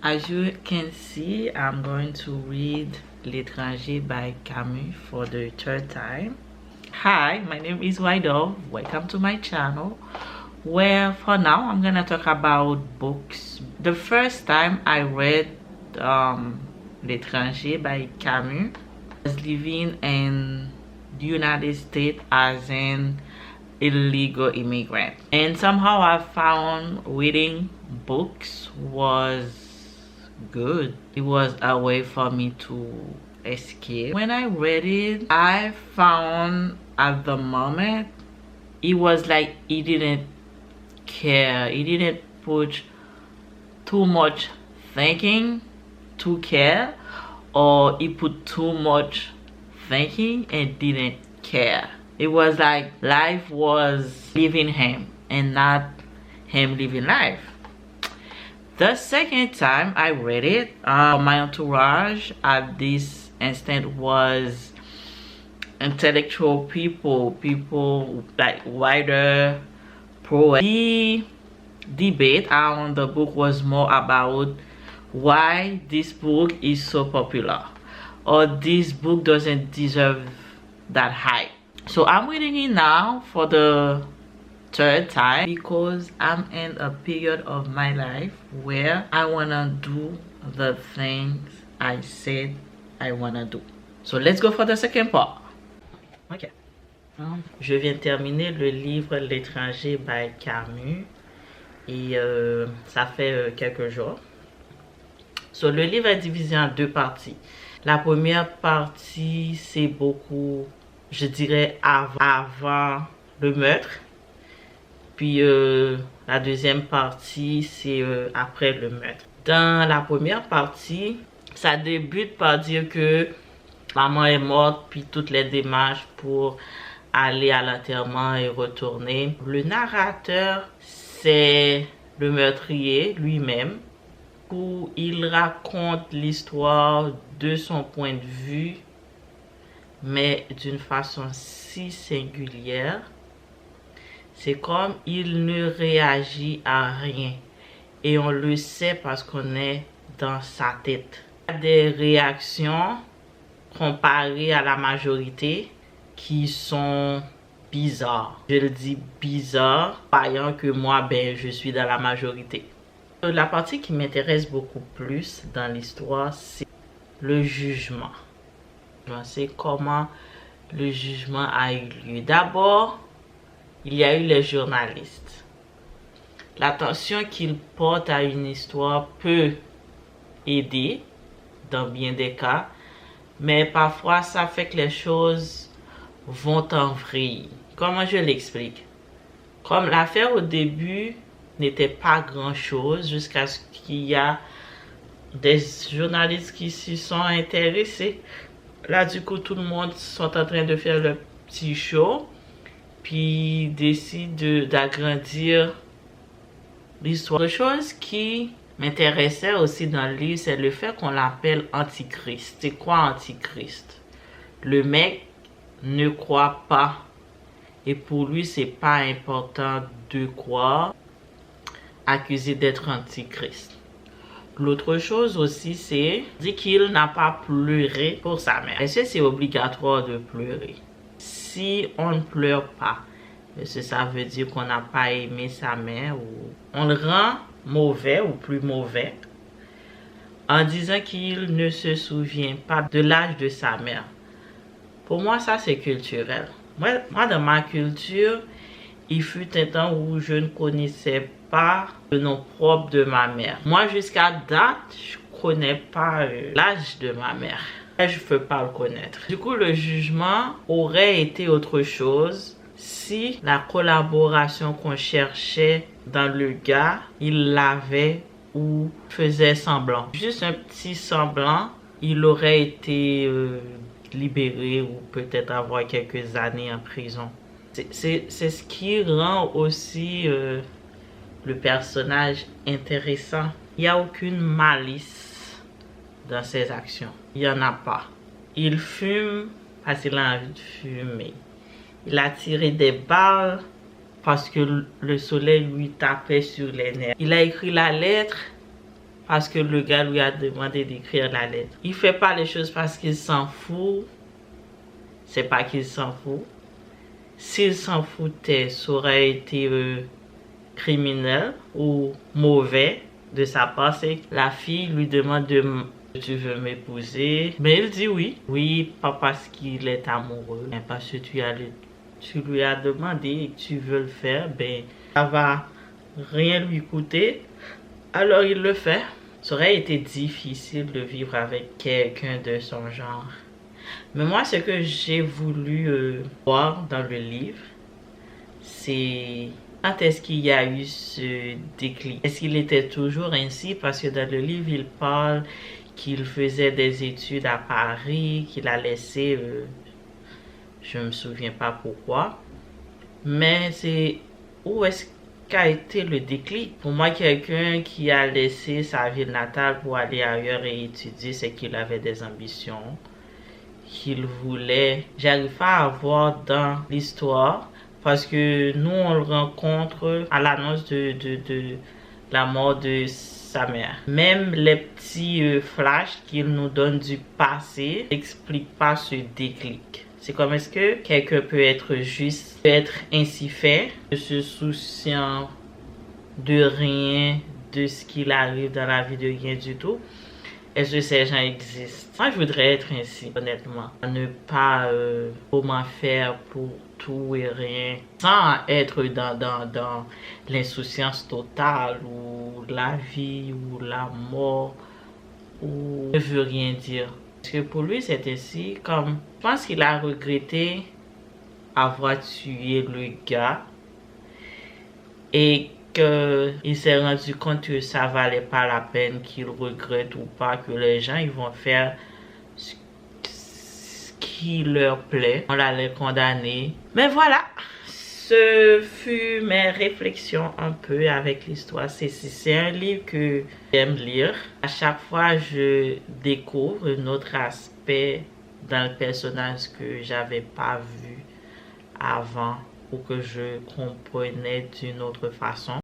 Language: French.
As you can see, I'm going to read L'étranger by Camus for the third time. Hi, my name is Wido. Welcome to my channel, where for now I'm gonna talk about books. The first time I read L'étranger by Camus, I was living in the United States as an illegal immigrant, and somehow I found reading books was good. It was a way for me to escape. When I read it, I found at the moment it was like he didn't care. He didn't put too much thinking to care, or he put too much thinking and didn't care. It was like life was living him and not him living life. The second time I read it, my entourage at this instant was intellectual people like writer, poet. The debate on the book was more about why this book is so popular, or this book doesn't deserve that hype. So I'm reading it now for the third time because I'm in a period of my life where I wanna do the things I said I wanna do. So let's go for the second part. Okay. Je viens de terminer le livre L'étranger by Camus et ça fait quelques jours. So le livre est divisé en deux parties. La première partie c'est beaucoup, je dirais, avant le meurtre. Puis la deuxième partie, c'est après le meurtre. Dans la première partie, ça débute par dire que maman est morte, puis toutes les démarches pour aller à l'enterrement et retourner. Le narrateur, c'est le meurtrier lui-même, où il raconte l'histoire de son point de vue, mais d'une façon si singulière. C'est comme il ne réagit à rien. Et on le sait parce qu'on est dans sa tête. Il y a des réactions comparées à la majorité qui sont bizarres. Je le dis bizarre, croyant que moi, je suis dans la majorité. La partie qui m'intéresse beaucoup plus dans l'histoire, c'est le jugement. C'est comment le jugement a eu lieu. D'abord, il y a eu les journalistes. L'attention qu'ils portent à une histoire peut aider dans bien des cas, mais parfois ça fait que les choses vont en vrille. Comment je l'explique? Comme l'affaire au début n'était pas grand-chose jusqu'à ce qu'il y a des journalistes qui s'y sont intéressés. Là, du coup, tout le monde sont en train de faire le petit show. Puis décide d'agrandir l'histoire. Autre chose qui m'intéressait aussi dans le livre, c'est le fait qu'on l'appelle Antichrist. C'est quoi Antichrist? Le mec ne croit pas. Et pour lui, c'est pas important de croire, accusé d'être Antichrist. L'autre chose aussi, c'est dit qu'il n'a pas pleuré pour sa mère. Est-ce que c'est obligatoire de pleurer? Si on ne pleure pas, est-ce que ça veut dire qu'on n'a pas aimé sa mère, ou on le rend mauvais ou plus mauvais en disant qu'il ne se souvient pas de l'âge de sa mère? Pour moi, ça c'est culturel. Moi, dans ma culture, il fut un temps où je ne connaissais pas le nom propre de ma mère. Moi, jusqu'à date, je ne connais pas l'âge de ma mère. Je ne peux pas le connaître. Du coup, le jugement aurait été autre chose si la collaboration qu'on cherchait dans le gars, il l'avait ou faisait semblant. Juste un petit semblant, il aurait été libéré ou peut-être avoir quelques années en prison. C'est ce qui rend aussi le personnage intéressant. Il n'y a aucune malice dans ses actions. Il n'y en a pas. Il fume parce qu'il a envie de fumer. Il a tiré des balles parce que le soleil lui tapait sur les nerfs. Il a écrit la lettre parce que le gars lui a demandé d'écrire la lettre. Il fait pas les choses parce qu'il s'en fout. C'est pas qu'il s'en fout. S'il s'en foutait, ça aurait été criminel ou mauvais de sa part. C'est que la fille lui demande tu veux m'épouser, mais il dit oui. Oui, pas parce qu'il est amoureux, mais parce que tu lui as demandé et que tu veux le faire, ben ça va rien lui coûter. Alors il le fait. Ça aurait été difficile de vivre avec quelqu'un de son genre. Mais moi, ce que j'ai voulu voir dans le livre, c'est quand est-ce qu'il y a eu ce déclic. Est-ce qu'il était toujours ainsi? Parce que dans le livre, il parle qu'il faisait des études à Paris, qu'il a laissé, je ne me souviens pas pourquoi. Mais c'est où est-ce qu'a été le déclic? Pour moi, quelqu'un qui a laissé sa ville natale pour aller ailleurs et étudier, c'est qu'il avait des ambitions, qu'il voulait. J'arrive pas à voir dans l'histoire parce que nous, on le rencontre à l'annonce de la mort de sa mère. Même les petits flashs qu'il nous donne du passé n'expliquent pas ce déclic. C'est comme est-ce que quelqu'un peut être juste, peut être ainsi fait, ne se souciant de rien, de ce qu'il arrive dans la vie, de rien du tout. Est-ce que ces gens existent? Moi, je voudrais être ainsi, honnêtement. Ne pas comment faire pour tout et rien, sans être dans l'insouciance totale, ou la vie, ou la mort, ou ne veut rien dire. Parce que pour lui, c'est ainsi, comme, je pense qu'il a regretté avoir tué le gars, et qu'il s'est rendu compte que ça valait pas la peine, qu'il regrette ou pas, que les gens ils vont faire ce qui leur plaît. On l'allait condamner. Mais voilà, ce fut mes réflexions un peu avec l'histoire. C'est un livre que j'aime lire. À chaque fois, je découvre un autre aspect dans le personnage que j'avais pas vu avant ou que je comprenais d'une autre façon.